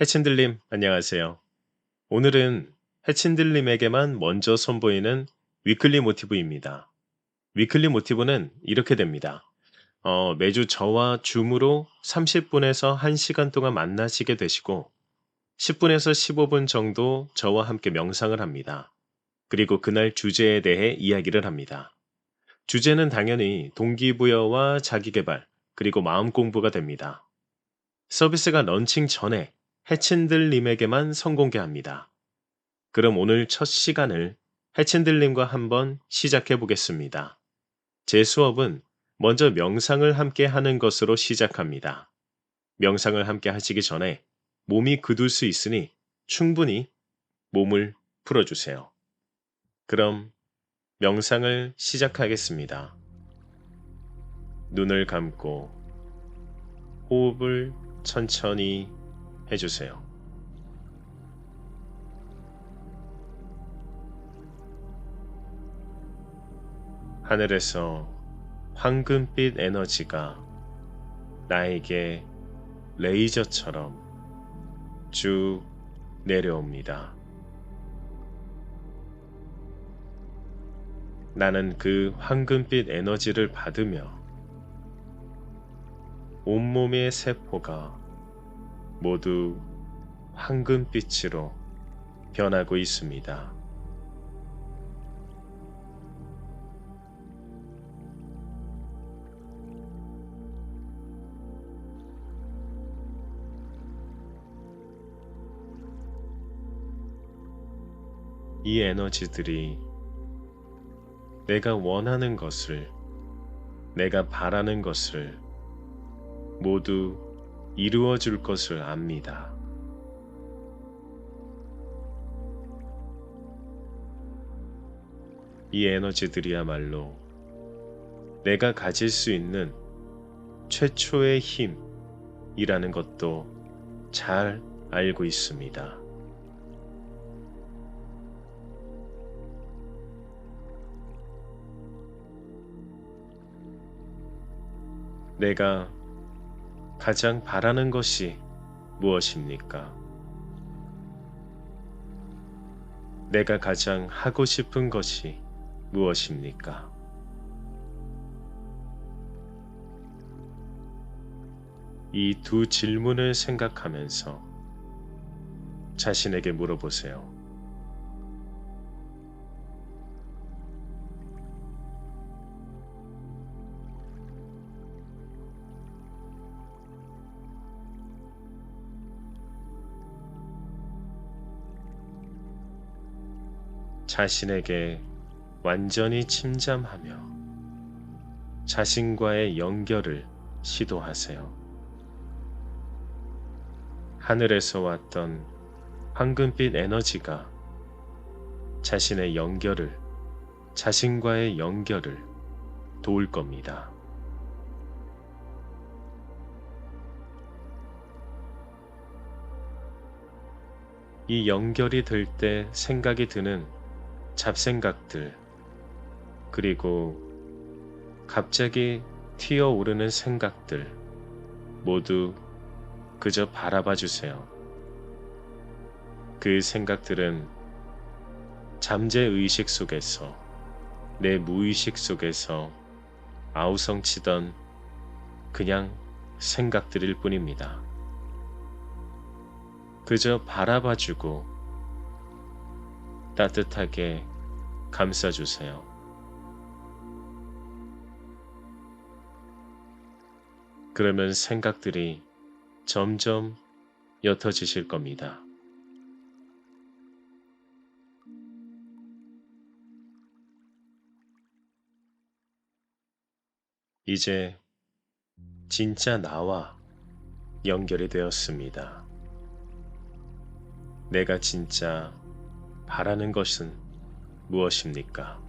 해친들님, 안녕하세요. 오늘은 해친들님에게만 먼저 선보이는 위클리 모티브입니다. 위클리 모티브는 이렇게 됩니다. 매주 저와 줌으로 30분에서 1시간 동안 만나시게 되시고, 10분에서 15분 정도 저와 함께 명상을 합니다. 그리고 그날 주제에 대해 이야기를 합니다. 주제는 당연히 동기부여와 자기개발, 그리고 마음 공부가 됩니다. 서비스가 런칭 전에 해친들님에게만 선공개합니다. 그럼 오늘 첫 시간을 해친들님과 한번 시작해 보겠습니다. 제 수업은 먼저 명상을 함께 하는 것으로 시작합니다. 명상을 함께 하시기 전에 몸이 굳을 수 있으니 충분히 몸을 풀어주세요. 그럼 명상을 시작하겠습니다. 눈을 감고 호흡을 천천히 해주세요. 하늘에서 황금빛 에너지가 나에게 레이저처럼 쭉 내려옵니다. 나는 그 황금빛 에너지를 받으며 온몸의 세포가 모두 황금빛으로 변하고 있습니다. 이 에너지들이 내가 원하는 것을, 내가 바라는 것을 모두 이루어 줄 것을 압니다. 이 에너지들이야말로 내가 가질 수 있는 최초의 힘이라는 것도 잘 알고 있습니다. 내가 가장 바라는 것이 무엇입니까? 내가 가장 하고 싶은 것이 무엇입니까? 이 두 질문을 생각하면서 자신에게 물어보세요. 자신에게 완전히 침잠하며 자신과의 연결을 시도하세요. 하늘에서 왔던 황금빛 에너지가 자신과의 연결을 도울 겁니다. 이 연결이 될 때 생각이 드는 잡생각들, 그리고 갑자기 튀어오르는 생각들 모두 그저 바라봐 주세요. 그 생각들은 잠재의식 속에서, 내 무의식 속에서 아우성치던 그냥 생각들일 뿐입니다. 그저 바라봐 주고 따뜻하게 감싸 주세요. 그러면 생각들이 점점 옅어지실 겁니다. 이제 진짜 나와 연결이 되었습니다. 내가 진짜 바라는 것은 무엇입니까?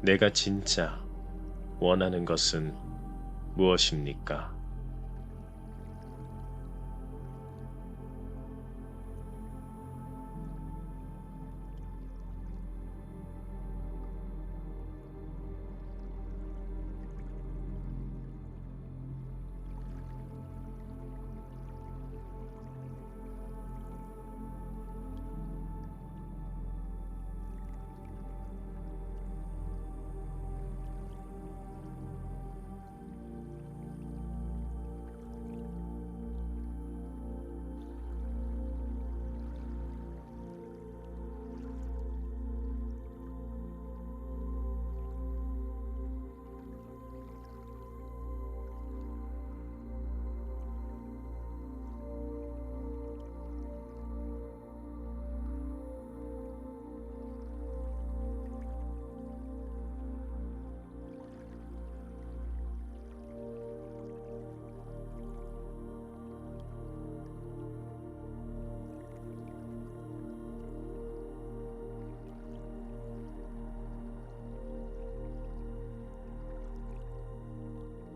내가 진짜 원하는 것은 무엇입니까?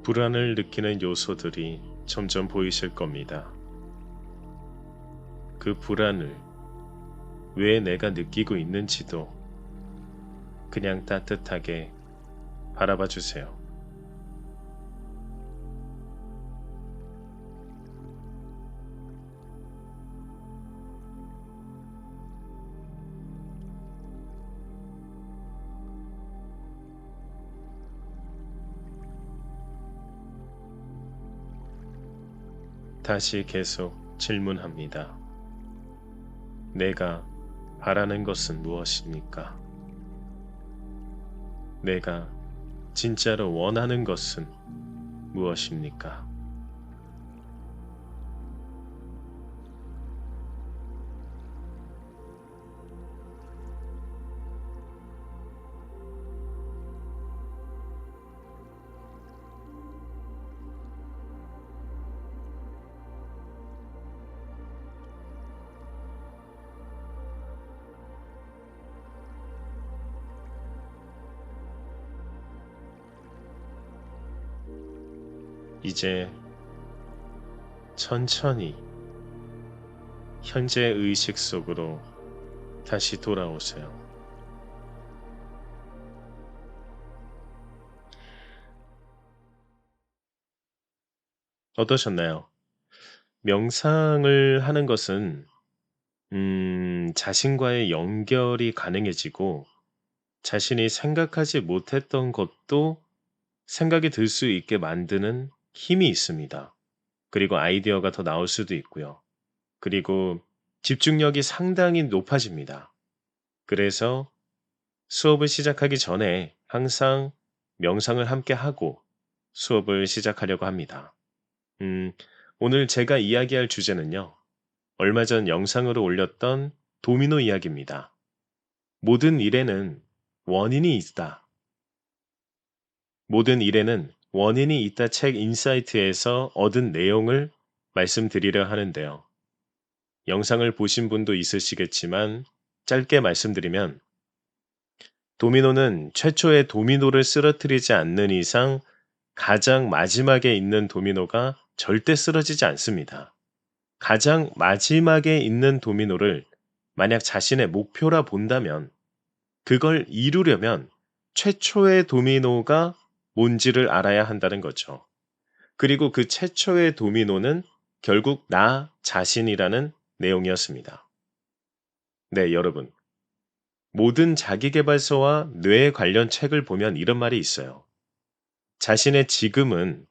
불안을 느끼는 요소들이 점점 보이실 겁니다. 그 불안을 왜 내가 느끼고 있는지도 그냥 따뜻하게 바라봐 주세요. 다시 계속 질문합니다. 내가 바라는 것은 무엇입니까? 내가 진짜로 원하는 것은 무엇입니까? 이제 천천히 현재 의식 속으로 다시 돌아오세요. 어떠셨나요? 명상을 하는 것은 자신과의 연결이 가능해지고 자신이 생각하지 못했던 것도 생각이 들 수 있게 만드는 힘이 있습니다. 그리고 아이디어가 더 나올 수도 있고요. 그리고 집중력이 상당히 높아집니다. 그래서 수업을 시작하기 전에 항상 명상을 함께 하고 수업을 시작하려고 합니다. 음, 오늘 제가 이야기할 주제는요. 얼마 전 영상으로 올렸던 도미노 이야기입니다. 모든 일에는 원인이 있다. 모든 일에는 원인이 있다 책 인사이트에서 얻은 내용을 말씀드리려 하는데요. 영상을 보신 분도 있으시겠지만 짧게 말씀드리면 도미노는 최초의 도미노를 쓰러뜨리지 않는 이상 가장 마지막에 있는 도미노가 절대 쓰러지지 않습니다. 가장 마지막에 있는 도미노를 만약 자신의 목표라 본다면 그걸 이루려면 최초의 도미노가 뭔지를 알아야 한다는 거죠. 그리고 그 최초의 도미노는 결국 나 자신이라는 내용이었습니다. 네, 여러분. 모든 자기계발서와 뇌 관련 책을 보면 이런 말이 있어요. 자신의 지금은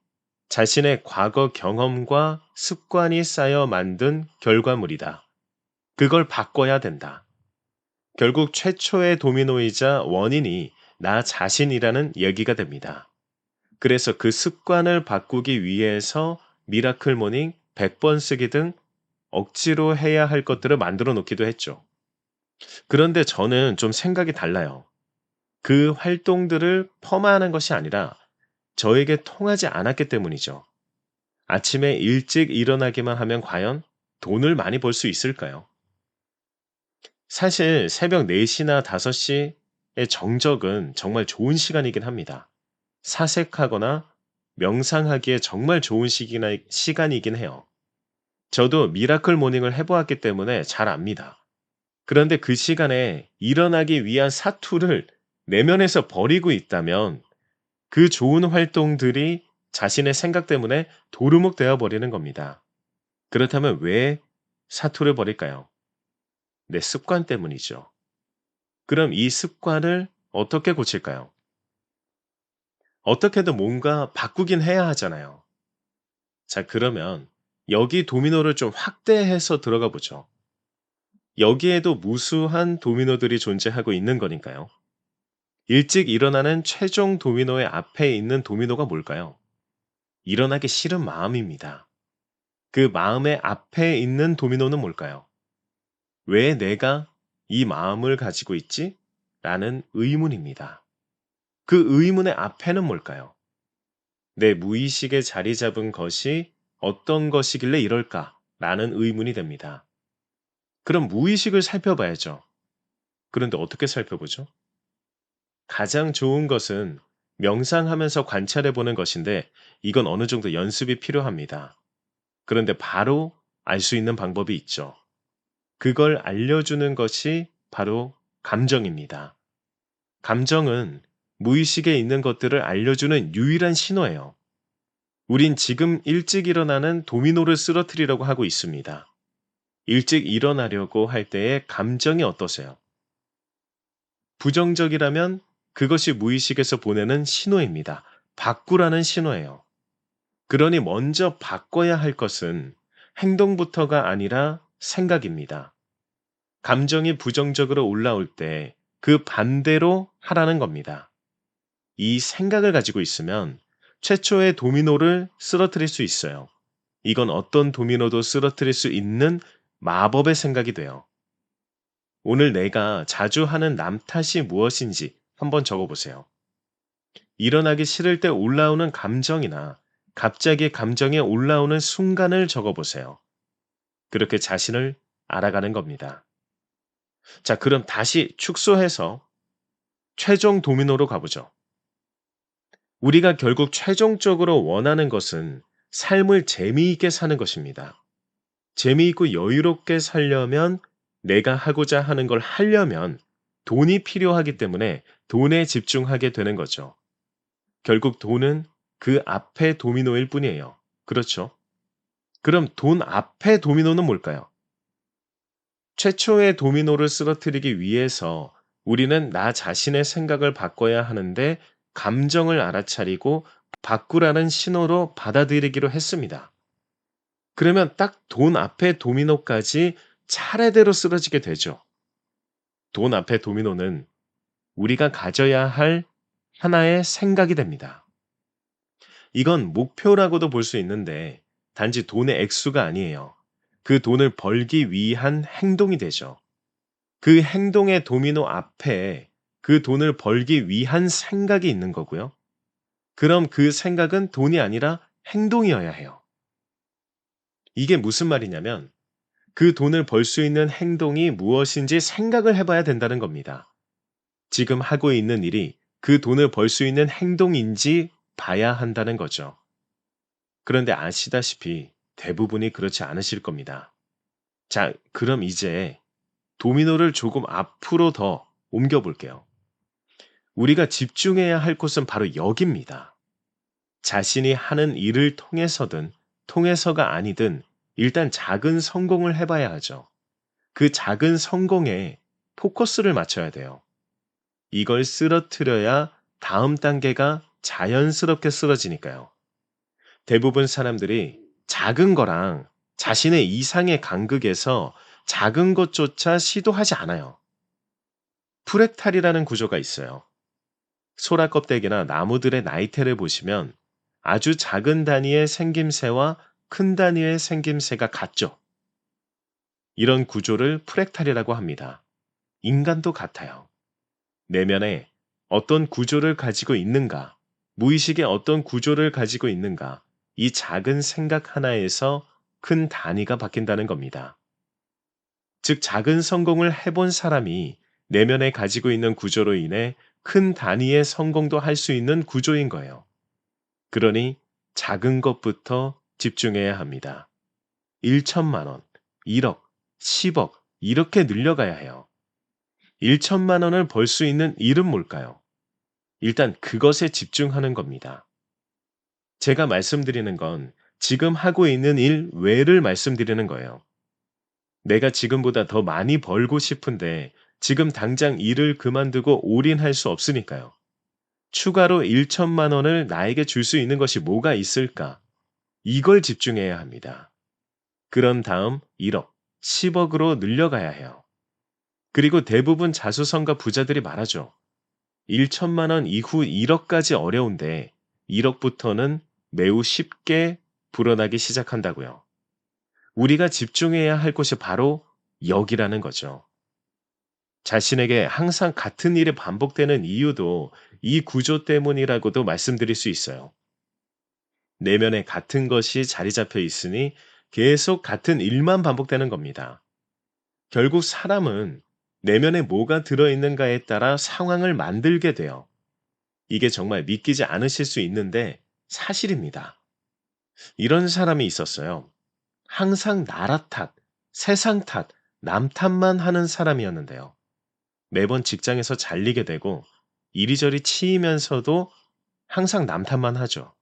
자신의 과거 경험과 습관이 쌓여 만든 결과물이다. 그걸 바꿔야 된다. 결국 최초의 도미노이자 원인이 나 자신이라는 얘기가 됩니다. 그래서 그 습관을 바꾸기 위해서 미라클 모닝 100번 쓰기 등 억지로 해야 할 것들을 만들어 놓기도 했죠. 그런데 저는 좀 생각이 달라요. 그 활동들을 폄하하는 것이 아니라 저에게 통하지 않았기 때문이죠. 아침에 일찍 일어나기만 하면 과연 돈을 많이 벌 수 있을까요? 사실 새벽 4시나 5시의 정적은 정말 좋은 시간이긴 합니다. 사색하거나 명상하기에 정말 좋은 시간이긴 해요. 저도 미라클 모닝을 해보았기 때문에 잘 압니다. 그런데 그 시간에 일어나기 위한 사투를 내면에서 버리고 있다면 그 좋은 활동들이 자신의 생각 때문에 도루묵 되어 버리는 겁니다. 그렇다면 왜 사투를 버릴까요? 내 습관 때문이죠. 그럼 이 습관을 어떻게 고칠까요? 어떻게든 뭔가 바꾸긴 해야 하잖아요. 자, 그러면 여기 도미노를 좀 확대해서 들어가 보죠. 여기에도 무수한 도미노들이 존재하고 있는 거니까요. 일찍 일어나는 최종 도미노의 앞에 있는 도미노가 뭘까요? 일어나기 싫은 마음입니다. 그 마음의 앞에 있는 도미노는 뭘까요? 왜 내가 이 마음을 가지고 있지? 라는 의문입니다. 그 의문의 앞에는 뭘까요? 내 무의식에 자리 잡은 것이 어떤 것이길래 이럴까? 라는 의문이 됩니다. 그럼 무의식을 살펴봐야죠. 그런데 어떻게 살펴보죠? 가장 좋은 것은 명상하면서 관찰해 보는 것인데 이건 어느 정도 연습이 필요합니다. 그런데 바로 알 수 있는 방법이 있죠. 그걸 알려주는 것이 바로 감정입니다. 감정은 무의식에 있는 것들을 알려주는 유일한 신호예요. 우린 지금 일찍 일어나는 도미노를 쓰러뜨리려고 하고 있습니다. 일찍 일어나려고 할 때의 감정이 어떠세요? 부정적이라면 그것이 무의식에서 보내는 신호입니다. 바꾸라는 신호예요. 그러니 먼저 바꿔야 할 것은 행동부터가 아니라 생각입니다. 감정이 부정적으로 올라올 때 그 반대로 하라는 겁니다. 이 생각을 가지고 있으면 최초의 도미노를 쓰러뜨릴 수 있어요. 이건 어떤 도미노도 쓰러뜨릴 수 있는 마법의 생각이 돼요. 오늘 내가 자주 하는 남 탓이 무엇인지 한번 적어보세요. 일어나기 싫을 때 올라오는 감정이나 갑자기 감정에 올라오는 순간을 적어보세요. 그렇게 자신을 알아가는 겁니다. 자, 그럼 다시 축소해서 최종 도미노로 가보죠. 우리가 결국 최종적으로 원하는 것은 삶을 재미있게 사는 것입니다. 재미있고 여유롭게 살려면 내가 하고자 하는 걸 하려면 돈이 필요하기 때문에 돈에 집중하게 되는 거죠. 결국 돈은 그 앞에 도미노일 뿐이에요. 그렇죠? 그럼 돈 앞에 도미노는 뭘까요? 최초의 도미노를 쓰러뜨리기 위해서 우리는 나 자신의 생각을 바꿔야 하는데 감정을 알아차리고 바꾸라는 신호로 받아들이기로 했습니다. 그러면 딱 돈 앞에 도미노까지 차례대로 쓰러지게 되죠. 돈 앞에 도미노는 우리가 가져야 할 하나의 생각이 됩니다. 이건 목표라고도 볼 수 있는데 단지 돈의 액수가 아니에요. 그 돈을 벌기 위한 행동이 되죠. 그 행동의 도미노 앞에 그 돈을 벌기 위한 생각이 있는 거고요. 그럼 그 생각은 돈이 아니라 행동이어야 해요. 이게 무슨 말이냐면 그 돈을 벌 수 있는 행동이 무엇인지 생각을 해봐야 된다는 겁니다. 지금 하고 있는 일이 그 돈을 벌 수 있는 행동인지 봐야 한다는 거죠. 그런데 아시다시피 대부분이 그렇지 않으실 겁니다. 자, 그럼 이제 도미노를 조금 앞으로 더 옮겨볼게요. 우리가 집중해야 할 곳은 바로 여기입니다. 자신이 하는 일을 통해서든 통해서가 아니든 일단 작은 성공을 해봐야 하죠. 그 작은 성공에 포커스를 맞춰야 돼요. 이걸 쓰러뜨려야 다음 단계가 자연스럽게 쓰러지니까요. 대부분 사람들이 작은 거랑 자신의 이상의 간극에서 작은 것조차 시도하지 않아요. 프랙탈이라는 구조가 있어요. 소라 껍데기나 나무들의 나이테를 보시면 아주 작은 단위의 생김새와 큰 단위의 생김새가 같죠. 이런 구조를 프랙탈이라고 합니다. 인간도 같아요. 내면에 어떤 구조를 가지고 있는가, 무의식의 어떤 구조를 가지고 있는가, 이 작은 생각 하나에서 큰 단위가 바뀐다는 겁니다. 즉, 작은 성공을 해본 사람이 내면에 가지고 있는 구조로 인해 큰 단위의 성공도 할 수 있는 구조인 거예요. 그러니 작은 것부터 집중해야 합니다. 1천만 원, 1억, 10억 이렇게 늘려가야 해요. 1천만 원을 벌 수 있는 일은 뭘까요? 일단 그것에 집중하는 겁니다. 제가 말씀드리는 건 지금 하고 있는 일 외를 말씀드리는 거예요. 내가 지금보다 더 많이 벌고 싶은데 지금 당장 일을 그만두고 올인할 수 없으니까요. 추가로 1천만 원을 나에게 줄 수 있는 것이 뭐가 있을까? 이걸 집중해야 합니다. 그런 다음 1억, 10억으로 늘려가야 해요. 그리고 대부분 자수성가 부자들이 말하죠. 1천만 원 이후 1억까지 어려운데 1억부터는 매우 쉽게 불어나기 시작한다고요. 우리가 집중해야 할 곳이 바로 여기라는 거죠. 자신에게 항상 같은 일이 반복되는 이유도 이 구조 때문이라고도 말씀드릴 수 있어요. 내면에 같은 것이 자리 잡혀 있으니 계속 같은 일만 반복되는 겁니다. 결국 사람은 내면에 뭐가 들어있는가에 따라 상황을 만들게 돼요. 이게 정말 믿기지 않으실 수 있는데 사실입니다. 이런 사람이 있었어요. 항상 나라 탓, 세상 탓, 남 탓만 하는 사람이었는데요. 매번 직장에서 잘리게 되고 이리저리 치이면서도 항상 남 탓만 하죠.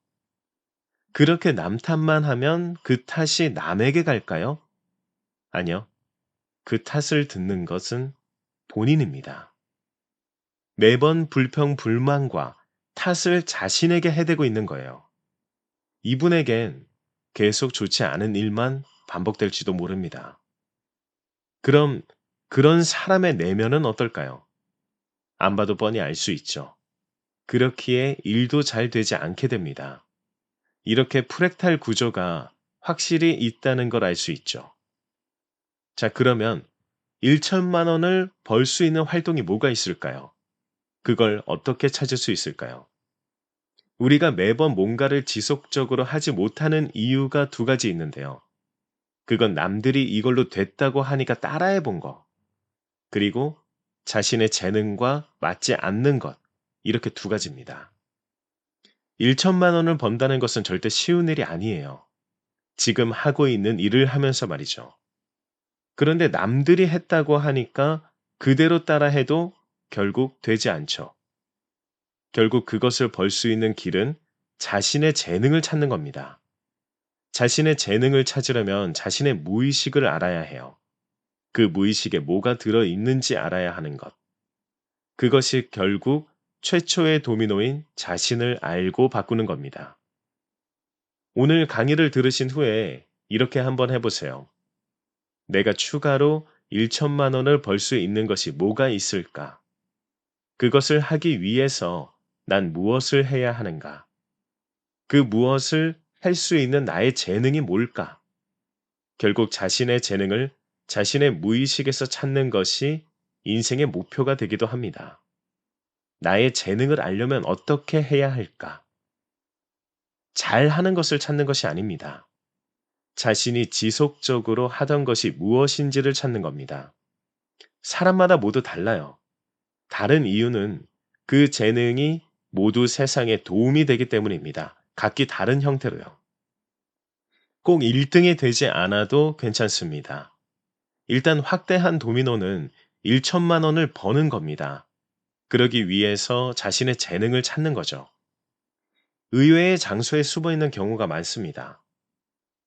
그렇게 남 탓만 하면 그 탓이 남에게 갈까요? 아니요. 그 탓을 듣는 것은 본인입니다. 매번 불평, 불만과 탓을 자신에게 해대고 있는 거예요. 이분에겐 계속 좋지 않은 일만 반복될지도 모릅니다. 그럼 그런 사람의 내면은 어떨까요? 안 봐도 뻔히 알 수 있죠. 그렇기에 일도 잘 되지 않게 됩니다. 이렇게 프랙탈 구조가 확실히 있다는 걸 알 수 있죠. 자, 그러면 1천만 원을 벌 수 있는 활동이 뭐가 있을까요? 그걸 어떻게 찾을 수 있을까요? 우리가 매번 뭔가를 지속적으로 하지 못하는 이유가 두 가지 있는데요. 그건 남들이 이걸로 됐다고 하니까 따라해 본 거, 그리고 자신의 재능과 맞지 않는 것, 이렇게 두 가지입니다. 1천만 원을 번다는 것은 절대 쉬운 일이 아니에요. 지금 하고 있는 일을 하면서 말이죠. 그런데 남들이 했다고 하니까 그대로 따라해도 결국 되지 않죠. 결국 그것을 벌 수 있는 길은 자신의 재능을 찾는 겁니다. 자신의 재능을 찾으려면 자신의 무의식을 알아야 해요. 그 무의식에 뭐가 들어 있는지 알아야 하는 것. 그것이 결국 최초의 도미노인 자신을 알고 바꾸는 겁니다. 오늘 강의를 들으신 후에 이렇게 한번 해보세요. 내가 추가로 1천만 원을 벌 수 있는 것이 뭐가 있을까? 그것을 하기 위해서 난 무엇을 해야 하는가? 그 무엇을 할 수 있는 나의 재능이 뭘까? 결국 자신의 재능을 자신의 무의식에서 찾는 것이 인생의 목표가 되기도 합니다. 나의 재능을 알려면 어떻게 해야 할까? 잘하는 것을 찾는 것이 아닙니다. 자신이 지속적으로 하던 것이 무엇인지를 찾는 겁니다. 사람마다 모두 달라요. 다른 이유는 그 재능이 모두 세상에 도움이 되기 때문입니다. 각기 다른 형태로요. 꼭 1등이 되지 않아도 괜찮습니다. 일단 확대한 도미노는 1천만 원을 버는 겁니다. 그러기 위해서 자신의 재능을 찾는 거죠. 의외의 장소에 숨어 있는 경우가 많습니다.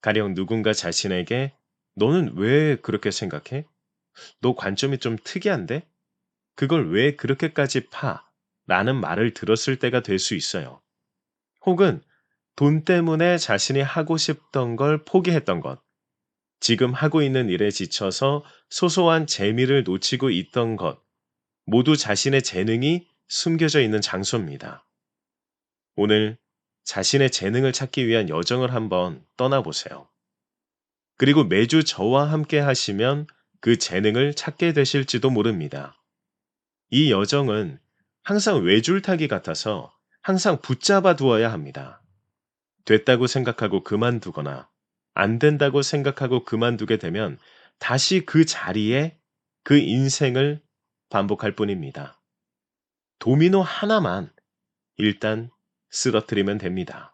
가령 누군가 자신에게 너는 왜 그렇게 생각해? 너 관점이 좀 특이한데? 그걸 왜 그렇게까지 파? 라는 말을 들었을 때가 될 수 있어요. 혹은 돈 때문에 자신이 하고 싶던 걸 포기했던 것, 지금 하고 있는 일에 지쳐서 소소한 재미를 놓치고 있던 것, 모두 자신의 재능이 숨겨져 있는 장소입니다. 오늘 자신의 재능을 찾기 위한 여정을 한번 떠나보세요. 그리고 매주 저와 함께 하시면 그 재능을 찾게 되실지도 모릅니다. 이 여정은 항상 외줄타기 같아서 항상 붙잡아 두어야 합니다. 됐다고 생각하고 그만두거나 안 된다고 생각하고 그만두게 되면 다시 그 자리에 그 인생을 반복할 뿐입니다. 도미노 하나만 일단 쓰러뜨리면 됩니다.